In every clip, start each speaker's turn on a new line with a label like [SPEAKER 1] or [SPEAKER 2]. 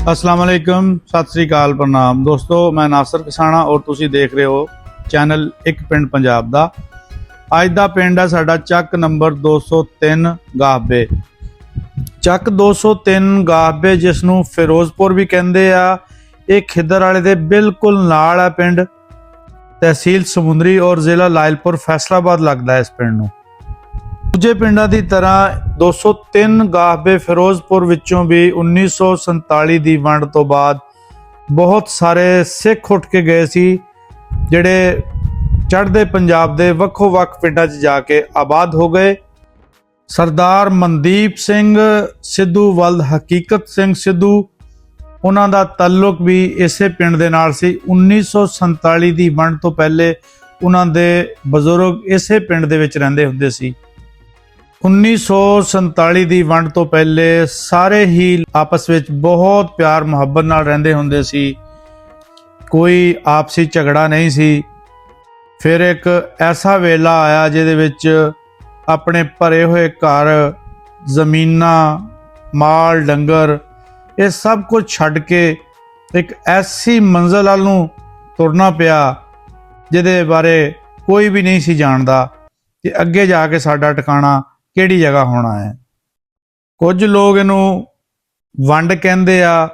[SPEAKER 1] अस्सलाम वालेकुम, सत श्री अकाल, प्रणाम दोस्तों। मैं नासर किसाना और तुसी देख रहे हो चैनल एक पिंड पंजाब दा। अज दा पिंड है साडा ਚੱਕ नंबर 203 गाहबे। ਚੱਕ 203 गाहबे जिस नूं फिरोजपुर भी कहंदे आ। ये खिदर वाले दे बिल्कुल नाल है पिंड। तहसील समुंदरी और जिला लायलपुर फैसलाबाद लगदा है इस पिंड नूं। दूजे पिंडां दी तरह 203 गाहबे फिरोजपुर विचों भी 1947 ਦੀ ਵੰਡ ਤੋਂ ਬਾਅਦ बहुत सारे सिख उठ के गए सी, ਜਿਹੜੇ ਚੜ੍ਹਦੇ ਪੰਜਾਬ ਦੇ ਵੱਖੋ ਵੱਖ ਪਿੰਡਾਂ 'ਚ ਜਾ ਕੇ ਆਬਾਦ ਹੋ ਗਏ। ਸਰਦਾਰ ਮਨਦੀਪ ਸਿੰਘ ਸਿੱਧੂ ਵਲਦ ਹਕੀਕਤ ਸਿੰਘ ਸਿੱਧੂ, ਉਹਨਾਂ ਦਾ ਤਾਲੁਕ ਵੀ ਇਸੇ ਪਿੰਡ ਦੇ ਨਾਲ ਸੀ। 1947 ਦੀ ਵੰਡ ਤੋਂ ਪਹਿਲੇ ਉਹਨਾਂ ਦੇ ਬਜ਼ੁਰਗ ਇਸੇ ਪਿੰਡ ਦੇ ਵਿੱਚ ਰਹਿੰਦੇ ਹੁੰਦੇ ਸੀ। 1947 ਦੀ ਵੰਡ ਤੋਂ ਪਹਿਲੇ ਸਾਰੇ ਹੀ ਆਪਸ ਵਿੱਚ ਬਹੁਤ ਪਿਆਰ ਮੁਹੱਬਤ ਨਾਲ ਰਹਿੰਦੇ ਹੁੰਦੇ ਸੀ। ਕੋਈ ਆਪਸੀ ਝਗੜਾ ਨਹੀਂ ਸੀ। ਫਿਰ ਇੱਕ ਐਸਾ ਵੇਲਾ ਆਇਆ ਜਿਹਦੇ ਵਿੱਚ ਆਪਣੇ ਭਰੇ ਹੋਏ ਘਰ, ਜ਼ਮੀਨਾਂ, ਮਾਲ ਡੰਗਰ, ਇਹ ਸਭ ਕੁਝ ਛੱਡ ਕੇ ਇੱਕ ਐਸੀ ਮੰਜ਼ਿਲ ਵੱਲ ਨੂੰ ਤੁਰਨਾ ਪਿਆ ਜਿਹਦੇ ਬਾਰੇ ਕੋਈ ਵੀ ਨਹੀਂ ਸੀ ਜਾਣਦਾ ਕਿ ਅੱਗੇ ਜਾ ਕੇ ਸਾਡਾ ਟਿਕਾਣਾ ਕਿਹੜੀ ਜਗ੍ਹਾ ਹੋਣਾ ਹੈ। ਕੁਝ ਲੋਕ ਇਹਨੂੰ ਵੰਡ ਕਹਿੰਦੇ ਆ,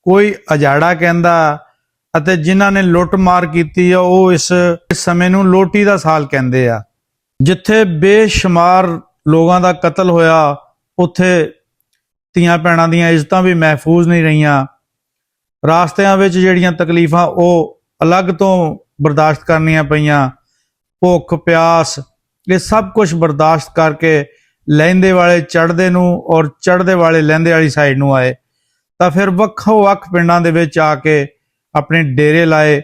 [SPEAKER 1] ਕੋਈ ਅਜਾੜਾ ਕਹਿੰਦਾ, ਅਤੇ ਜਿਨ੍ਹਾਂ ਨੇ ਲੁੱਟ ਮਾਰ ਕੀਤੀ ਆ ਉਹ ਇਸ ਸਮੇਂ ਨੂੰ ਲੋਟੀ ਦਾ ਸਾਲ ਕਹਿੰਦੇ ਆ। ਜਿੱਥੇ ਬੇਸ਼ੁਮਾਰ ਲੋਕਾਂ ਦਾ ਕਤਲ ਹੋਇਆ, ਉੱਥੇ ਧੀਆਂ ਭੈਣਾਂ ਦੀਆਂ ਇੱਜ਼ਤਾਂ ਵੀ ਮਹਿਫੂਜ਼ ਨਹੀਂ ਰਹੀਆਂ। ਰਾਸਤਿਆਂ ਵਿੱਚ ਜਿਹੜੀਆਂ ਤਕਲੀਫਾਂ ਉਹ ਅਲੱਗ ਤੋਂ ਬਰਦਾਸ਼ਤ ਕਰਨੀਆਂ ਪਈਆਂ। ਭੁੱਖ ਪਿਆਸ ਇਹ ਸਭ ਕੁਝ ਬਰਦਾਸ਼ਤ ਕਰਕੇ ਲਹਿੰਦੇ ਵਾਲੇ ਚੜ੍ਹਦੇ ਨੂੰ ਔਰ ਚੜ੍ਹਦੇ ਵਾਲੇ ਲਹਿੰਦੇ ਵਾਲੀ ਸਾਈਡ ਨੂੰ ਆਏ, ਤਾਂ ਫਿਰ ਵੱਖੋ ਵੱਖ ਪਿੰਡਾਂ ਦੇ ਵਿੱਚ ਆ ਕੇ ਆਪਣੇ ਡੇਰੇ ਲਾਏ,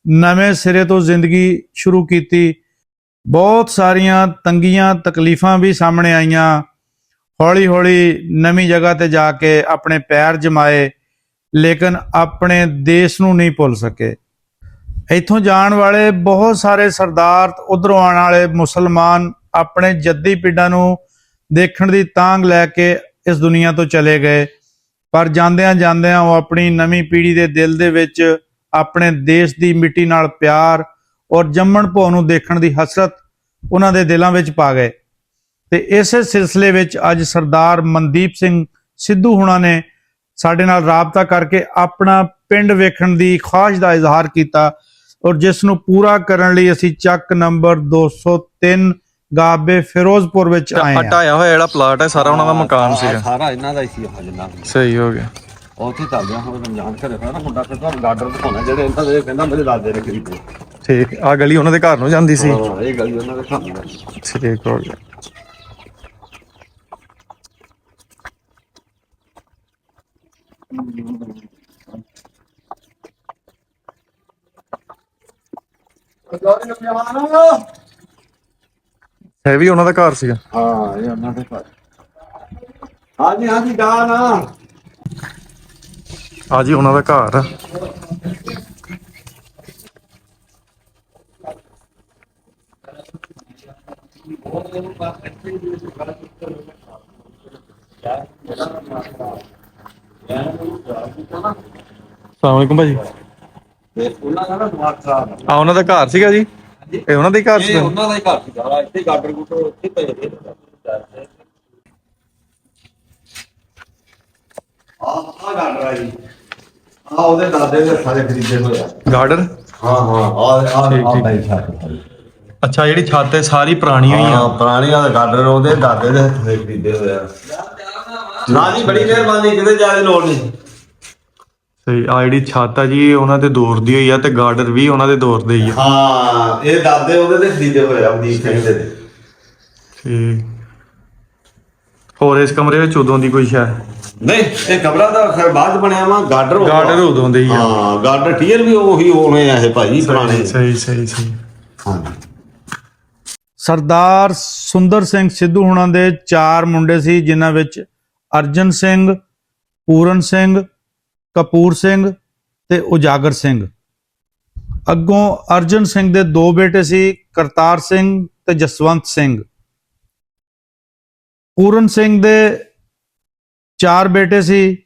[SPEAKER 1] ਨਵੇਂ ਸਿਰੇ ਤੋਂ ਜ਼ਿੰਦਗੀ ਸ਼ੁਰੂ ਕੀਤੀ। ਬਹੁਤ ਸਾਰੀਆਂ ਤੰਗੀਆਂ ਤਕਲੀਫਾਂ ਵੀ ਸਾਹਮਣੇ ਆਈਆਂ। ਹੌਲੀ ਹੌਲੀ ਨਵੀਂ ਜਗ੍ਹਾ ਤੇ ਜਾ ਕੇ ਆਪਣੇ ਪੈਰ ਜਮਾਏ, ਲੇਕਿਨ ਆਪਣੇ ਦੇਸ਼ ਨੂੰ ਨਹੀਂ ਭੁੱਲ ਸਕੇ। ਇੱਥੋਂ ਜਾਣ ਵਾਲੇ ਬਹੁਤ ਸਾਰੇ ਸਰਦਾਰ, ਉੱਧਰੋਂ ਆਉਣ ਵਾਲੇ ਮੁਸਲਮਾਨ ਆਪਣੇ ਜੱਦੀ ਪਿੰਡਾਂ ਨੂੰ ਦੇਖਣ ਦੀ ਤਾਂਘ ਲੈ ਕੇ ਇਸ ਦੁਨੀਆ ਤੋਂ ਚਲੇ ਗਏ। ਪਰ ਜਾਂਦਿਆਂ ਜਾਂਦਿਆਂ ਉਹ ਆਪਣੀ ਨਵੀਂ ਪੀੜ੍ਹੀ ਦੇ ਦਿਲ ਦੇ ਵਿੱਚ ਆਪਣੇ ਦੇਸ਼ ਦੀ ਮਿੱਟੀ ਨਾਲ ਪਿਆਰ ਔਰ ਜੰਮਣ ਭੋ ਨੂੰ ਦੇਖਣ ਦੀ ਹਸਰਤ ਉਹਨਾਂ ਦੇ ਦਿਲਾਂ ਵਿੱਚ ਪਾ ਗਏ। ਤੇ ਇਸੇ ਸਿਲਸਿਲੇ ਵਿੱਚ ਅੱਜ ਸਰਦਾਰ ਮਨਦੀਪ ਸਿੰਘ ਸਿੱਧੂ ਹੁਣਾਂ ਨੇ ਸਾਡੇ ਨਾਲ ਰਾਬਤਾ ਕਰਕੇ ਆਪਣਾ ਪਿੰਡ ਵੇਖਣ ਦੀ ਖੁਆਇਸ਼ ਦਾ ਇਜ਼ਹਾਰ ਕੀਤਾ, ਔਰ ਜਿਸ ਨੂੰ ਪੂਰਾ ਕਰਨ ਲਈ ਅਸੀਂ ਚੱਕ ਨੰਬਰ 203 गाहबे फिरोजपुर ਵਿੱਚ ਆਏ ਆ।
[SPEAKER 2] ਹਟਾਇਆ ਹੋਇਆ ਜਿਹੜਾ ਪਲਾਟ ਹੈ ਸਾਰਾ ਉਹਨਾਂ ਦਾ ਮਕਾਨ ਸੀਗਾ,
[SPEAKER 3] ਸਾਰਾ ਇਹਨਾਂ ਦਾ ਹੀ ਸੀ ਉਹ ਜਿੰਨਾ
[SPEAKER 2] ਸਹੀ ਹੋ ਗਿਆ।
[SPEAKER 3] ਉੱਥੇ ਚੱਲਦੇ ਹੁਣ ਰਮਜ਼ਾਨ ਘਰੇ ਨਾ ਮੁੰਡਾ ਫਿਰ ਤੁਹਾਨੂੰ ਗਾਰਡਰ ਦਿਖਾਉਣਾ ਜਿਹੜੇ ਇਹਨਾਂ ਦੇ ਕਹਿੰਦਾ ਮੇਰੇ ਦਾਦੇ ਨੇ ਖਰੀਦੇ।
[SPEAKER 2] ਠੀਕ, ਆ ਗਲੀ ਉਹਨਾਂ ਦੇ ਘਰ ਨੂੰ ਜਾਂਦੀ ਸੀ।
[SPEAKER 3] ਹਾਂ, ਇਹ ਗਲੀ ਉਹਨਾਂ ਦੇ ਘਰ ਨੂੰ।
[SPEAKER 2] ਠੀਕ ਹੋ ਗਿਆ। ਇਹ ਵੀ ਉਹਨਾਂ ਦਾ ਘਰ ਸੀਗਾ।
[SPEAKER 3] ਹਾਂ, ਇਹ ਉਹਨਾਂ ਦੇ ਘਰ। ਹਾਂਜੀ ਹਾਂਜੀ ਗਾ ਨਾ
[SPEAKER 2] ਆ ਜੀ ਉਹਨਾਂ ਦਾ ਘਰ ਆ। ਸਲਾਮੁਅਲੈਕੁਮ ਭਾਜੀ।
[SPEAKER 3] ਉਹਨਾਂ ਦਾ ਨਾ ਦਿਮਾਗ ਖਰਾਬ ਆ।
[SPEAKER 2] ਆ ਉਹਨਾਂ ਦਾ ਘਰ ਸੀਗਾ ਜੀ, ਇਹ ਉਹਨਾਂ ਦਾ ਹੀ ਘਰ
[SPEAKER 3] ਇਹ
[SPEAKER 2] ਸੀਗਾ।
[SPEAKER 3] ਉਹਨਾਂ ਦਾ ਹੀ ਘਰ ਸੀ ਸਾਰਾ। ਇੱਥੇ ਗਾਰਡਰ ਗੁੱਟਰ ਉੱਥੇ ਪਏ ਨੇ। ਆਹ ਗਾਰਡਰ ਆ ਜੀ। ਆ ਉਹਦੇ ਦਾਦੇ ਦੇ ਸਾਰੇ ਖਰੀਦੇ ਹੋਏ ਆ।
[SPEAKER 2] ਗਾਰਡਨ,
[SPEAKER 3] ਹਾਂ ਹਾਂ, ਆ ਬਾਈ ਛੱਤ।
[SPEAKER 2] ਅੱਛਾ, ਜਿਹੜੀ ਛੱਤ ਹੈ ਸਾਰੀ ਪੁਰਾਣੀ ਹੋਈ ਆ।
[SPEAKER 3] ਪੁਰਾਣੀ ਆ ਗਾਰਡਰ ਉਹਦੇ ਦਾਦੇ ਦੇ ਹੱਥੋਂ ਖਰੀਦੇ ਹੋਏ ਆ। ਨਾ ਜੀ, ਬੜੀ ਮਿਹਰਬਾਨੀ, ਕਿਤੇ ਜਾ ਦੀ ਲੋੜ ਨਹੀਂ।
[SPEAKER 2] ਸਹੀ, ਆ ਜਿਹੜੀ ਛੱਤ ਆ ਜੀ ਉਹਨਾਂ ਦੇ ਦੌਰ ਦੀ ਹੋਈ ਆ, ਤੇ ਗਾਰਡਰ ਵੀ ਉਹਨਾਂ ਦੇ ਦੌਰ ਦੇ ਹੀ ਆ।
[SPEAKER 3] ਹਾਂ, ਇਹ ਦਾਦੇ ਉਹਦੇ ਦੇ ਖਰੀਦੇ ਹੋਏ ਆ, ਅਮਦੀਪ ਸਿੰਘ ਦੇ।
[SPEAKER 2] ਠੀਕ, ਹੋਰ ਇਸ ਕਮਰੇ ਵਿੱਚ ਉਦੋਂ ਦੀ ਕੋਈ ਸ਼ੈ
[SPEAKER 3] ਨਹੀਂ, ਇਹ ਕਮਰਾ ਤਾਂ ਖੈਰ ਬਾਅਦ ਬਣਿਆ ਵਾ। ਗਾਰਡਰ
[SPEAKER 2] ਉਦੋਂ ਦੇ ਹੀ ਆ।
[SPEAKER 3] ਹਾਂ, ਗਾਰਡਰ ਟੀਅਰ ਵੀ ਉਹੀ ਉਵੇਂ ਆ ਇਹ ਭਾਜੀ, ਪੁਰਾਣੇ।
[SPEAKER 2] ਸਹੀ ਸਹੀ ਸਹੀ।
[SPEAKER 3] ਹਾਂ,
[SPEAKER 1] ਸਰਦਾਰ ਸੁੰਦਰ ਸਿੰਘ ਸਿੱਧੂ ਹੁਣਾਂ ਦੇ 4 ਮੁੰਡੇ ਸੀ, ਜਿਨ੍ਹਾਂ ਵਿੱਚ ਅਰਜਨ ਸਿੰਘ, ਪੂਰਨ ਸਿੰਘ, ਕਪੂਰ ਸਿੰਘ ਤੇ ਉਜਾਗਰ ਸਿੰਘ। ਅੱਗੋਂ ਅਰਜਨ ਸਿੰਘ ਦੇ 2 ਬੇਟੇ ਸੀ, ਕਰਤਾਰ ਸਿੰਘ ਤੇ ਜਸਵੰਤ ਸਿੰਘ। ਪੂਰਨ ਸਿੰਘ ਦੇ 4 ਬੇਟੇ ਸੀ,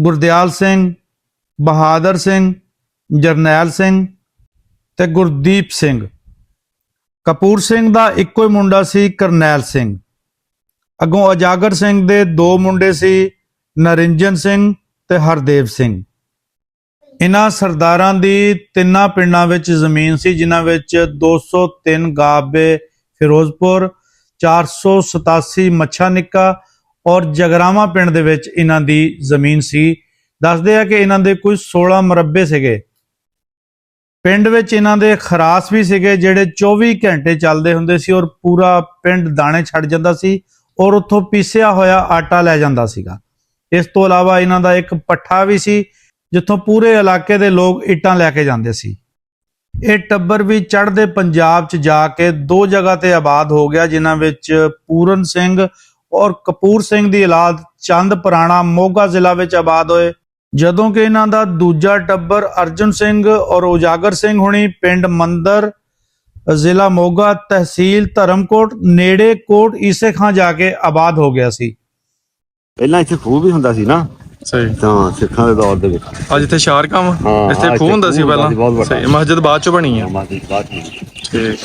[SPEAKER 1] ਗੁਰਦਿਆਲ ਸਿੰਘ, ਬਹਾਦਰ ਸਿੰਘ, ਜਰਨੈਲ ਸਿੰਘ ਤੇ ਗੁਰਦੀਪ ਸਿੰਘ। ਕਪੂਰ ਸਿੰਘ ਦਾ ਇੱਕੋ ਹੀ ਮੁੰਡਾ ਸੀ, ਕਰਨੈਲ ਸਿੰਘ। ਅੱਗੋਂ ਉਜਾਗਰ ਸਿੰਘ ਦੇ ਦੋ ਮੁੰਡੇ ਸੀ, ਨਰਿੰਜਨ ਸਿੰਘ ਤੇ ਹਰਦੇਵ ਸਿੰਘ। ਇਹਨਾਂ ਸਰਦਾਰਾਂ ਦੀ ਤਿੰਨਾਂ ਪਿੰਡਾਂ ਵਿੱਚ ਜ਼ਮੀਨ ਸੀ, ਜਿਨ੍ਹਾਂ ਵਿੱਚ 203 ਗਾਬੇ ਫਿਰੋਜ਼ਪੁਰ, 487 ਮੱਛਾ ਨਿੱਕਾ ਔਰ ਜਗਰਾਵਾਂ ਪਿੰਡ ਦੇ ਵਿੱਚ ਇਹਨਾਂ ਦੀ ਜ਼ਮੀਨ ਸੀ। ਦੱਸਦੇ ਆ ਕਿ ਇਹਨਾਂ ਦੇ ਕੋਈ 16 ਮੁਰੱਬੇ ਸੀਗੇ। ਪਿੰਡ ਵਿੱਚ ਇਹਨਾਂ ਦੇ ਖਰਾਸ ਵੀ ਸੀਗੇ, ਜਿਹੜੇ 24 ਘੰਟੇ ਚੱਲਦੇ ਹੁੰਦੇ ਸੀ ਔਰ ਪੂਰਾ ਪਿੰਡ ਦਾਣੇ ਛੱਡ ਜਾਂਦਾ ਸੀ ਔਰ ਉੱਥੋਂ ਪੀਸਿਆ ਹੋਇਆ ਆਟਾ ਲੈ ਜਾਂਦਾ ਸੀਗਾ। ਇਸ ਤੋਂ ਇਲਾਵਾ ਇਹਨਾਂ ਦਾ ਇੱਕ ਪੱਠਾ ਵੀ ਸੀ, ਜਿੱਥੋਂ ਪੂਰੇ ਇਲਾਕੇ ਦੇ ਲੋਕ ਇੱਟਾਂ ਲੈ ਕੇ ਜਾਂਦੇ ਸੀ। ਇਹ ਟੱਬਰ ਵੀ ਚੜ੍ਹਦੇ ਪੰਜਾਬ 'ਚ ਜਾ ਕੇ ਦੋ ਜਗ੍ਹਾ ਤੇ ਆਬਾਦ ਹੋ ਗਿਆ, ਜਿਨ੍ਹਾਂ ਵਿੱਚ ਪੂਰਨ ਸਿੰਘ ਔਰ ਕਪੂਰ ਸਿੰਘ ਦੀ ਔਲਾਦ ਚੰਦ ਪੁਰਾਣਾ ਮੋਗਾ ਜ਼ਿਲ੍ਹਾ ਵਿੱਚ ਆਬਾਦ ਹੋਏ। ਜਦੋਂ ਕਿ ਇਹਨਾਂ ਦਾ ਦੂਜਾ ਟੱਬਰ ਅਰਜਨ ਸਿੰਘ ਔਰ ਉਜਾਗਰ ਸਿੰਘ ਹੁਣੀ ਪਿੰਡ ਮੰਦਰ, ਜ਼ਿਲ੍ਹਾ ਮੋਗਾ, ਤਹਿਸੀਲ ਧਰਮਕੋਟ, ਨੇੜੇ ਕੋਟ ਈਸੇ ਖਾਂ ਜਾ ਕੇ ਆਬਾਦ ਹੋ ਗਿਆ ਸੀ।
[SPEAKER 3] ਪਹਿਲਾਂ ਇੱਥੇ ਖੂਹ ਵੀ ਹੁੰਦਾ ਸੀ ਨਾ,
[SPEAKER 2] ਸਹੀ।
[SPEAKER 3] ਤਾਂ ਸਿੱਖਾਂ ਦੇ ਦੌਰ ਦੇ ਵਿੱਚ
[SPEAKER 2] ਅੱਜ ਇੱਥੇ ਸ਼ਾਰਕਾਮ
[SPEAKER 3] ਹਾਂ,
[SPEAKER 2] ਇੱਥੇ ਖੂਹ ਹੁੰਦਾ ਸੀ ਪਹਿਲਾਂ। ਸਹੀ। ਮਸਜਿਦ ਬਾਅਦ ਚੋਂ ਬਣੀ ਆ। ਠੀਕ।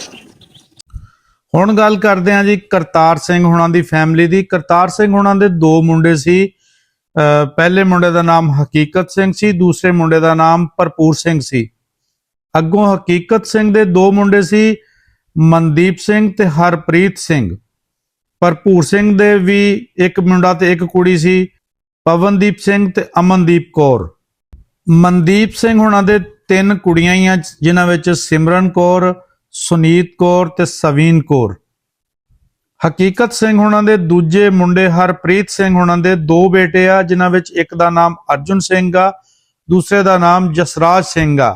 [SPEAKER 1] ਹੁਣ ਗੱਲ ਕਰਦੇ ਹਾਂ ਜੀ ਕਰਤਾਰ ਸਿੰਘ ਹੁਣਾਂ ਦੀ ਫੈਮਿਲੀ ਦੀ। ਕਰਤਾਰ ਸਿੰਘ ਹੁਣਾਂ ਦੇ ਦੋ ਮੁੰਡੇ ਸੀ। ਪਹਿਲੇ ਮੁੰਡੇ ਦਾ ਨਾਮ ਹਕੀਕਤ ਸਿੰਘ ਸੀ, ਦੂਸਰੇ ਮੁੰਡੇ ਦਾ ਨਾਮ ਭਰਪੂਰ ਸਿੰਘ ਸੀ। ਅੱਗੋਂ ਹਕੀਕਤ ਸਿੰਘ ਦੇ ਦੋ ਮੁੰਡੇ ਸੀ, ਮਨਦੀਪ ਸਿੰਘ ਤੇ ਹਰਪ੍ਰੀਤ ਸਿੰਘ। ਭਰਪੂਰ ਸਿੰਘ ਦੇ ਵੀ ਇੱਕ ਮੁੰਡਾ ਤੇ ਇੱਕ ਕੁੜੀ ਸੀ, ਪਵਨਦੀਪ ਸਿੰਘ ਤੇ ਅਮਨਦੀਪ ਕੌਰ। ਮਨਦੀਪ ਸਿੰਘ ਹੁਣਾਂ ਦੇ ਤਿੰਨ ਕੁੜੀਆਂ ਹੀ ਆ, ਜਿਨ੍ਹਾਂ ਵਿੱਚ ਸਿਮਰਨ ਕੌਰ, ਸੁਨੀਤ ਕੌਰ ਤੇ ਸਵੀਨ ਕੌਰ। ਹਕੀਕਤ ਸਿੰਘ ਹੁਣਾਂ ਦੇ ਦੂਜੇ ਮੁੰਡੇ ਹਰਪ੍ਰੀਤ ਸਿੰਘ ਹੁਣਾਂ ਦੇ ਦੋ ਬੇਟੇ ਆ, ਜਿਨ੍ਹਾਂ ਵਿੱਚ ਇੱਕ ਦਾ ਨਾਮ ਅਰਜੁਨ ਸਿੰਘ ਆ, ਦੂਸਰੇ ਦਾ ਨਾਮ ਜਸਰਾਜ ਸਿੰਘ ਆ।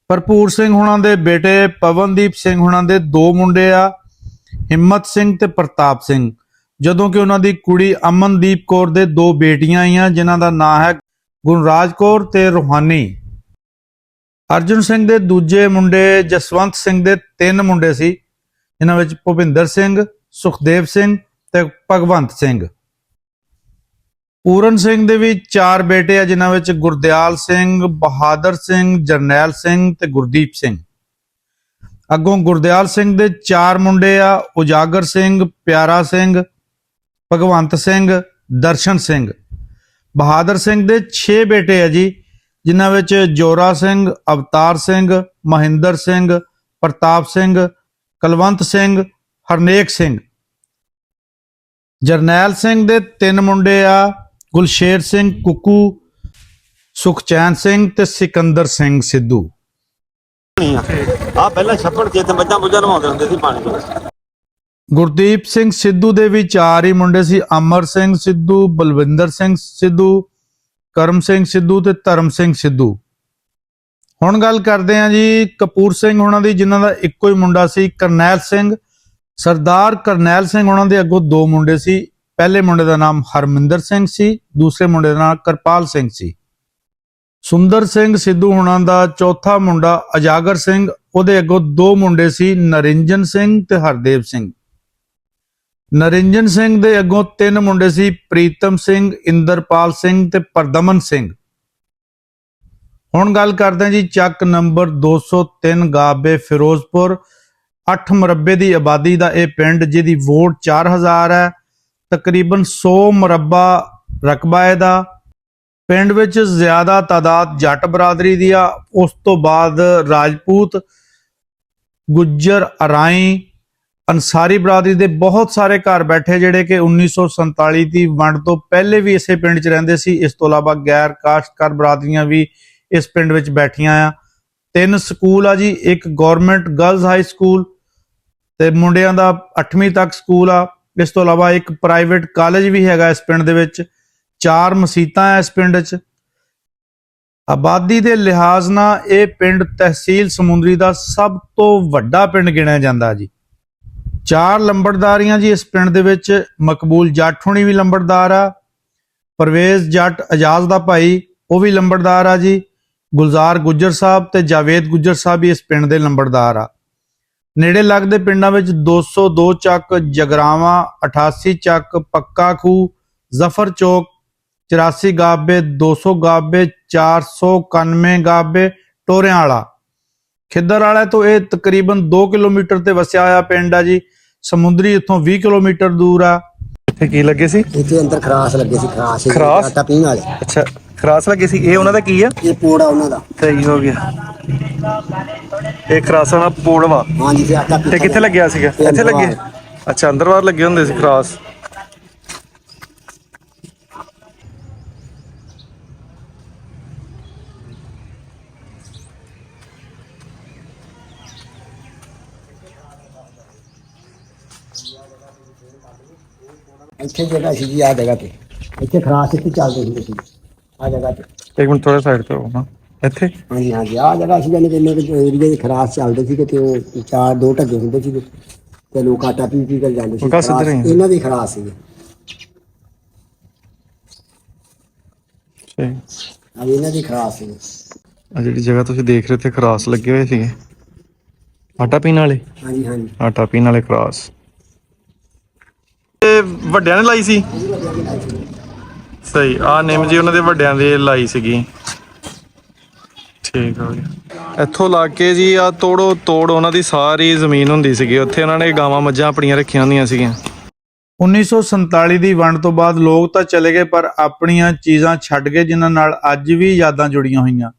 [SPEAKER 1] ਭਰਪੂਰ ਸਿੰਘ ਹੁਣਾਂ ਦੇ ਬੇਟੇ ਪਵਨਦੀਪ ਸਿੰਘ ਹੁਣਾਂ ਦੇ ਦੋ ਮੁੰਡੇ ਆ, ਹਿੰਮਤ ਸਿੰਘ ਤੇ ਪ੍ਰਤਾਪ ਸਿੰਘ, ਜਦੋਂ ਕਿ ਉਹਨਾਂ ਦੀ ਕੁੜੀ ਅਮਨਦੀਪ ਕੌਰ ਦੇ ਦੋ ਬੇਟੀਆਂ ਆਈਆਂ, ਜਿਨ੍ਹਾਂ ਦਾ ਨਾਮ ਹੈ ਗੁਣਰਾਜ ਕੌਰ ਤੇ ਰੋਹਾਨੀ। ਅਰਜੁਨ ਸਿੰਘ ਦੇ ਦੂਜੇ ਮੁੰਡੇ ਜਸਵੰਤ ਸਿੰਘ ਦੇ ਤਿੰਨ ਮੁੰਡੇ ਸੀ, ਇਹਨਾਂ ਵਿੱਚ ਭੁਪਿੰਦਰ ਸਿੰਘ, ਸੁਖਦੇਵ ਸਿੰਘ ਤੇ ਭਗਵੰਤ ਸਿੰਘ। ਪੂਰਨ ਸਿੰਘ ਦੇ ਵੀ ਚਾਰ ਬੇਟੇ ਆ, ਜਿਨ੍ਹਾਂ ਵਿੱਚ ਗੁਰਦਿਆਲ ਸਿੰਘ, ਬਹਾਦਰ ਸਿੰਘ, ਜਰਨੈਲ ਸਿੰਘ ਤੇ ਗੁਰਦੀਪ ਸਿੰਘ। ਅੱਗੋਂ ਗੁਰਦਿਆਲ ਸਿੰਘ ਦੇ ਚਾਰ ਮੁੰਡੇ ਆ, ਉਜਾਗਰ ਸਿੰਘ, ਪਿਆਰਾ ਸਿੰਘ, ਭਗਵੰਤ ਸਿੰਘ, ਦਰਸ਼ਨ ਸਿੰਘ। ਬਹਾਦਰ ਸਿੰਘ ਦੇ 6 ਬੇਟੇ ਆ ਜੀ, ਜਿਨ੍ਹਾਂ ਵਿੱਚ ਜੋਰਾ ਸਿੰਘ, ਅਵਤਾਰ ਸਿੰਘ, ਮਹਿੰਦਰ ਸਿੰਘ, ਪ੍ਰਤਾਪ ਸਿੰਘ, ਕੁਲਵੰਤ ਸਿੰਘ, ਹਰਨੇਕ ਸਿੰਘ। ਜਰਨੈਲ ਸਿੰਘ ਦੇ ਤਿੰਨ ਮੁੰਡੇ ਆ, ਗੁਲਸ਼ੇਰ ਸਿੰਘ ਕੁੱਕੂ, ਸੁਖਚੈਨ ਸਿੰਘ ਤੇ ਸਿਕੰਦਰ ਸਿੰਘ ਸਿੱਧੂ।
[SPEAKER 3] ਆ ਪਹਿਲਾਂ ਛੱਪੜ ਚ ਇੱਥੇ ਮੱਝਾਂ ਮੁੱਝਾਂ ਨਵਾਉਂਦੇ ਹੁੰਦੇ ਸੀ ਪਾਣੀ ਵਿੱਚ।
[SPEAKER 1] ਗੁਰਦੀਪ ਸਿੰਘ ਸਿੱਧੂ ਦੇ ਵੀ ਚਾਰ ਹੀ ਮੁੰਡੇ ਸੀ, ਅਮਰ ਸਿੰਘ ਸਿੱਧੂ, ਬਲਵਿੰਦਰ ਸਿੰਘ ਸਿੱਧੂ, ਕਰਮ ਸਿੰਘ ਸਿੱਧੂ ਤੇ ਧਰਮ ਸਿੰਘ ਸਿੱਧੂ। ਹੁਣ ਗੱਲ ਕਰਦੇ ਹਾਂ ਜੀ ਕਪੂਰ ਸਿੰਘ ਹੁਣਾਂ ਦੀ, ਜਿਨ੍ਹਾਂ ਦਾ ਇੱਕੋ ਹੀ ਮੁੰਡਾ ਸੀ, ਕਰਨੈਲ ਸਿੰਘ। ਸਰਦਾਰ ਕਰਨੈਲ ਸਿੰਘ ਹੁਣਾਂ ਦੇ ਅੱਗੋਂ ਦੋ ਮੁੰਡੇ ਸੀ, ਪਹਿਲੇ ਮੁੰਡੇ ਦਾ ਨਾਮ ਹਰਮਿੰਦਰ ਸਿੰਘ ਸੀ, ਦੂਸਰੇ ਮੁੰਡੇ ਦਾ ਨਾਮ ਕਿਰਪਾਲ ਸਿੰਘ ਸੀ। ਸੁੰਦਰ ਸਿੰਘ ਸਿੱਧੂ ਹੁਣਾਂ ਦਾ ਚੌਥਾ ਮੁੰਡਾ ਉਜਾਗਰ ਸਿੰਘ, ਉਹਦੇ ਅੱਗੋਂ ਦੋ ਮੁੰਡੇ ਸੀ, ਨਰਿੰਜਨ ਸਿੰਘ ਤੇ ਹਰਦੇਵ ਸਿੰਘ। ਨਰਿੰਜਨ ਸਿੰਘ ਦੇ ਅੱਗੋਂ ਤਿੰਨ ਮੁੰਡੇ ਸੀ, ਪ੍ਰੀਤਮ ਸਿੰਘ, ਇੰਦਰਪਾਲ ਸਿੰਘ ਤੇ ਪਰਦਮਨ ਸਿੰਘ। ਹੁਣ ਗੱਲ ਕਰਦੇ ਹਾਂ ਜੀ ਚੱਕ ਨੰਬਰ 203 ਗਾਬੇ ਫਿਰੋਜ਼ਪੁਰ, 8 ਮੁਰੱਬੇ ਦੀ ਆਬਾਦੀ ਦਾ ਇਹ ਪਿੰਡ, ਜਿਹਦੀ ਵੋਟ 4000 ਹੈ, ਤਕਰੀਬਨ 100 ਮੁਰੱਬਾ ਰਕਬਾ ਇਹਦਾ। ਪਿੰਡ ਵਿੱਚ ਜ਼ਿਆਦਾ ਤਾਦਾਦ ਜੱਟ ਬਰਾਦਰੀ ਦੀ ਆ, ਉਸ ਤੋਂ ਬਾਅਦ ਰਾਜਪੂਤ, ਗੁੱਜਰ, ਅਰਾਈ, ਅੰਸਾਰੀ ਬਰਾਦਰੀ ਦੇ ਬਹੁਤ ਸਾਰੇ ਘਰ ਬੈਠੇ, ਜਿਹੜੇ ਕਿ 1947 ਦੀ ਵੰਡ ਤੋਂ ਪਹਿਲੇ ਵੀ ਇਸੇ ਪਿੰਡ 'ਚ ਰਹਿੰਦੇ ਸੀ। ਇਸ ਤੋਂ ਇਲਾਵਾ ਗੈਰ ਕਾਸ਼ਤਕਾਰ ਬਰਾਦਰੀਆਂ ਵੀ ਇਸ ਪਿੰਡ ਵਿੱਚ ਬੈਠੀਆਂ ਆ। 3 ਸਕੂਲ ਆ ਜੀ, ਇੱਕ ਗਵਰਨਮੈਂਟ ਗਰਲਜ਼ ਹਾਈ ਸਕੂਲ ਤੇ ਮੁੰਡਿਆਂ ਦਾ 8ਵੀਂ ਤੱਕ ਸਕੂਲ ਆ। ਇਸ ਤੋਂ ਇਲਾਵਾ ਇੱਕ ਪ੍ਰਾਈਵੇਟ ਕਾਲਜ ਵੀ ਹੈਗਾ ਇਸ ਪਿੰਡ ਦੇ ਵਿੱਚ। 4 ਮਸੀਤਾਂ ਆ ਇਸ ਪਿੰਡ 'ਚ। ਆਬਾਦੀ ਦੇ ਲਿਹਾਜ਼ ਨਾਲ ਇਹ ਪਿੰਡ ਤਹਿਸੀਲ ਸਮੁੰਦਰੀ ਦਾ ਸਭ ਤੋਂ ਵੱਡਾ ਪਿੰਡ ਗਿਣਿਆ ਜਾਂਦਾ ਜੀ। 4 ਲੰਬੜਦਾਰੀਆਂ ਜੀ ਇਸ ਪਿੰਡ ਦੇ ਵਿੱਚ। ਮਕਬੂਲ ਜੱਟ ਹੁਣੀ ਵੀ ਲੰਬੜਦਾਰ ਆ, ਪਰਵੇਜ਼ ਜੱਟ ਅਜਾਜ਼ ਦਾ ਭਾਈ ਉਹ ਵੀ ਲੰਬੜਦਾਰ ਆ ਜੀ, ਗੁਲਜ਼ਾਰ ਗੁੱਜਰ ਸਾਹਿਬ ਤੇ ਜਾਵੇਦ ਗੁੱਜਰ ਸਾਹਿਬ ਵੀ ਇਸ ਪਿੰਡ ਦੇ ਲੰਬੜਦਾਰ ਆ। ਨੇੜੇ ਲੱਗਦੇ ਪਿੰਡਾਂ ਵਿੱਚ 202 ਚੱਕ, ਜਗਰਾਵਾਂ, 88 ਚੱਕ, ਪੱਕਾ ਖੂਹ, ਜ਼ਫਰ ਚੌਕ, 84 ਗਾਬੇ, 200 ਗਾਬੇ, 491 ਗਾਬੇ ਟੋਰਿਆਂ ਵਾਲਾ। ਖਿੱਦਰ ਵਾਲਾ ਤੋਂ ਇਹ ਤਕਰੀਬਨ 2 ਕਿਲੋਮੀਟਰ ਤੇ ਵਸਿਆ ਹੋਇਆ ਪਿੰਡ ਆ ਜੀ। ਸਮੁੰਦਰੀ ਇੱਥੋਂ 20 ਕਿਲੋਮੀਟਰ ਦੂਰ ਆ।
[SPEAKER 2] ਇੱਥੇ ਕੀ ਲੱਗੇ ਸੀ?
[SPEAKER 4] ਇੱਥੇ ਅੰਦਰ ਖਰਾਸ ਲੱਗੇ ਸੀ, ਖਰਾਸ ਸੀ,
[SPEAKER 2] ਖਰਾਸ?
[SPEAKER 4] ਆਟਾ ਪੀਣ ਵਾਲੇ।
[SPEAKER 2] ਅੱਛਾ, ਖਰਾਸ ਲੱਗੇ ਸੀ। ਇਹ ਉਹਨਾਂ ਦਾ ਕੀ ਆ?
[SPEAKER 4] ਇਹ ਪੋੜਾ ਉਹਨਾਂ ਦਾ।
[SPEAKER 2] ਸਹੀ ਹੋ ਗਿਆ। ਇਹ ਖਰਾਸਾਂ ਦਾ ਪੋੜਵਾ।
[SPEAKER 4] ਹਾਂਜੀ, ਤੇ ਆਟਾ
[SPEAKER 2] ਤੇ ਕਿੱਥੇ ਲੱਗਿਆ ਸੀਗਾ?
[SPEAKER 4] ਇਹ
[SPEAKER 2] ਇੱਥੇ ਲੱਗੇ?
[SPEAKER 4] ਅੰਦਰ
[SPEAKER 2] ਅੱਛਾ, ਅੰਦਰ ਬਾਹਰ ਲੱਗੇ ਹੁੰਦੇ ਸੀ ਖਰਾਸ।
[SPEAKER 4] ਇੱਥੇ ਜਗ੍ਹਾ ਸੀ ਜੀ, ਆ ਜਗ੍ਹਾ ਤੇ ਇੱਥੇ ਖਰਾਸ ਇੱਥੇ ਚੱਲਦੇ ਹੁੰਦੇ ਸੀ ਆ ਜਗ੍ਹਾ ਤੇ।
[SPEAKER 2] ਇੱਕ ਮਿੰਟ ਥੋੜਾ ਸਾਈਡ ਤੇ ਹੋ ਨਾ। ਇੱਥੇ?
[SPEAKER 4] ਹਾਂਜੀ ਹਾਂਜੀ, ਆ ਜਗ੍ਹਾ ਸੀ ਜਾਨੀ ਕਿ ਇੰਨੇ ਏਰੀਏ ਦੇ ਖਰਾਸ ਚੱਲਦੇ ਸੀ ਤੇ ਉਹ 4-2 ਢੱਗੇ ਹੁੰਦੇ ਸੀ ਤੇ ਲੋਕ ਆਟਾ ਪੀ ਪੀ ਕੇ ਜਾਂਦੇ ਸੀ।
[SPEAKER 2] ਉਹ ਕਾਸ ਇੱਧਰ ਹੀ?
[SPEAKER 4] ਇਹਨਾਂ ਦੀ ਖਰਾਸ ਸੀ।
[SPEAKER 2] ਸਹੀ।
[SPEAKER 4] ਆ ਇਹਨਾਂ ਦੀ ਖਰਾਸ ਸੀ।
[SPEAKER 2] ਆ ਜਿਹੜੀ ਜਗ੍ਹਾ ਤੁਸੀਂ ਦੇਖ ਰਹੇ ਤੇ ਖਰਾਸ ਲੱਗੇ ਹੋਏ ਸੀਗੇ, ਆਟਾ ਪੀਣ ਵਾਲੇ।
[SPEAKER 4] ਹਾਂਜੀ ਹਾਂਜੀ,
[SPEAKER 2] ਆਟਾ ਪੀਣ ਵਾਲੇ ਖਰਾਸ। ਇਹ ਵੱਡਿਆਂ ਨੇ ਲਾਈ ਸੀ? ਸਹੀ। ਆ ਨਿੰਮ ਜੀ ਉਹਨਾਂ ਦੇ ਵੱਡਿਆਂ ਦੇ ਲਾਈ ਸੀਗੀ। ਠੀਕ ਹੋ ਗਿਆ। ਇੱਥੋਂ ਲਾ ਕੇ ਜੀ ਆ ਤੋੜੋ ਤੋੜ ਉਹਨਾਂ ਦੀ ਸਾਰੀ ਜ਼ਮੀਨ ਹੁੰਦੀ ਸੀਗੀ। ਉੱਥੇ ਉਹਨਾਂ ਨੇ ਗਾਵਾਂ ਮੱਝਾਂ ਆਪਣੀਆਂ ਰੱਖੀਆਂ ਹੁੰਦੀਆਂ ਸੀਗੀਆਂ।
[SPEAKER 1] 1947 ਦੀ ਵੰਡ ਤੋਂ ਬਾਅਦ ਲੋਕ ਤਾਂ ਚਲੇ ਗਏ ਪਰ ਆਪਣੀਆਂ ਚੀਜ਼ਾਂ ਛੱਡ ਗਏ, ਜਿਨ੍ਹਾਂ ਨਾਲ ਅੱਜ ਵੀ ਯਾਦਾਂ ਜੁੜੀਆਂ ਹੋਈਆਂ।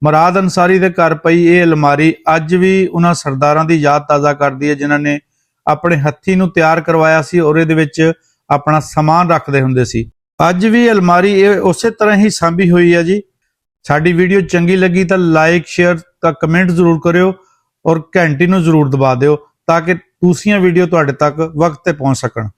[SPEAKER 1] ਮੁਰਾਦ ਅੰਸਾਰੀ ਦੇ ਘਰ ਪਈ ਇਹ ਅਲਮਾਰੀ ਅੱਜ ਵੀ ਉਹਨਾਂ ਸਰਦਾਰਾਂ ਦੀ ਯਾਦ ਤਾਜ਼ਾ ਕਰਦੀ ਹੈ, ਜਿਨ੍ਹਾਂ ਨੇ ਆਪਣੇ ਹੱਥੀਂ ਨੂੰ ਤਿਆਰ ਕਰਵਾਇਆ ਸੀ ਔਰ ਇਹਦੇ ਵਿੱਚ ਆਪਣਾ ਸਮਾਨ ਰੱਖਦੇ ਹੁੰਦੇ ਸੀ। ਅੱਜ ਵੀ ਅਲਮਾਰੀ ਇਹ ਉਸੇ ਤਰ੍ਹਾਂ ਹੀ ਸਾਂਭੀ ਹੋਈ ਹੈ ਜੀ। ਸਾਡੀ ਵੀਡੀਓ ਚੰਗੀ ਲੱਗੀ ਤਾਂ ਲਾਈਕ, ਸ਼ੇਅਰ ਤਾਂ ਕਮੈਂਟ ਜ਼ਰੂਰ ਕਰਿਓ ਔਰ ਘੰਟੀ ਨੂੰ ਜ਼ਰੂਰ ਦਬਾ ਦਿਓ ਤਾਂ ਕਿ ਦੂਸਰੀਆਂ ਵੀਡੀਓ ਤੁਹਾਡੇ ਤੱਕ ਵਕਤ ਤੇ ਪਹੁੰਚ ਸਕਣ।